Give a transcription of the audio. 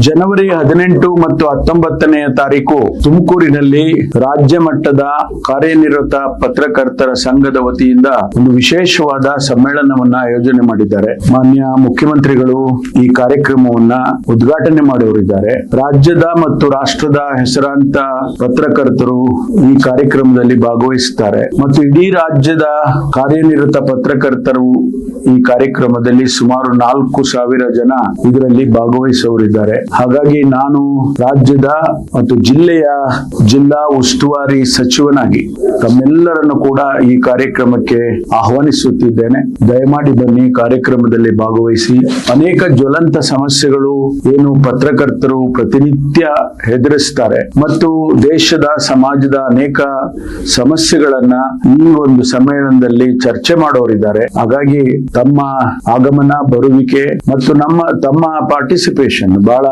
ಜನವರಿ 18 ಮತ್ತು 19ನೇ ತಾರೀಕು ತುಮಕೂರಿನಲ್ಲಿ ರಾಜ್ಯ ಮಟ್ಟದ ಕಾರ್ಯನಿರತ ಪತ್ರಕರ್ತರ ಸಂಘದ ವತಿಯಿಂದ ಒಂದು ವಿಶೇಷವಾದ ಸಮ್ಮೇಳನವನ್ನ ಆಯೋಜನೆ ಮಾಡಿದ್ದಾರೆ. ಮಾನ್ಯ ಮುಖ್ಯಮಂತ್ರಿಗಳು ಈ ಕಾರ್ಯಕ್ರಮವನ್ನ ಉದ್ಘಾಟನೆ ಮಾಡುವರಿದ್ದಾರೆ. ರಾಜ್ಯದ ಮತ್ತು ರಾಷ್ಟ್ರದ ಹೆಸರಾಂತ ಪತ್ರಕರ್ತರು ಈ ಕಾರ್ಯಕ್ರಮದಲ್ಲಿ ಭಾಗವಹಿಸುತ್ತಾರೆ ಮತ್ತು ಇಡೀ ರಾಜ್ಯದ ಕಾರ್ಯನಿರತ ಪತ್ರಕರ್ತರು ಈ ಕಾರ್ಯಕ್ರಮದಲ್ಲಿ ಸುಮಾರು 4,000 ಜನ ಇದರಲ್ಲಿ ಭಾಗವಹಿಸುವರಿದ್ದಾರೆ. ಹಾಗಾಗಿ ನಾನು ರಾಜ್ಯದ ಮತ್ತು ಜಿಲ್ಲಾ ಉಸ್ತುವಾರಿ ಸಚಿವನಾಗಿ ತಮ್ಮೆಲ್ಲರನ್ನು ಕೂಡ ಈ ಕಾರ್ಯಕ್ರಮಕ್ಕೆ ಆಹ್ವಾನಿಸುತ್ತಿದ್ದೇನೆ. ದಯಮಾಡಿ ಬನ್ನಿ, ಕಾರ್ಯಕ್ರಮದಲ್ಲಿ ಭಾಗವಹಿಸಿ. ಅನೇಕ ಜ್ವಲಂತ ಸಮಸ್ಯೆಗಳು ಏನು ಪತ್ರಕರ್ತರು ಪ್ರತಿನಿತ್ಯ ಎದುರಿಸ್ತಾರೆ ಮತ್ತು ದೇಶದ ಸಮಾಜದ ಅನೇಕ ಸಮಸ್ಯೆಗಳನ್ನ ಈ ಒಂದು ಸಮ್ಮೇಳನದಲ್ಲಿ ಚರ್ಚೆ ಮಾಡೋರಿದ್ದಾರೆ. ಹಾಗಾಗಿ ತಮ್ಮ ಆಗಮನ, ಬರುವಿಕೆ ಮತ್ತು ತಮ್ಮ ಪಾರ್ಟಿಸಿಪೇಷನ್ ಬಹಳ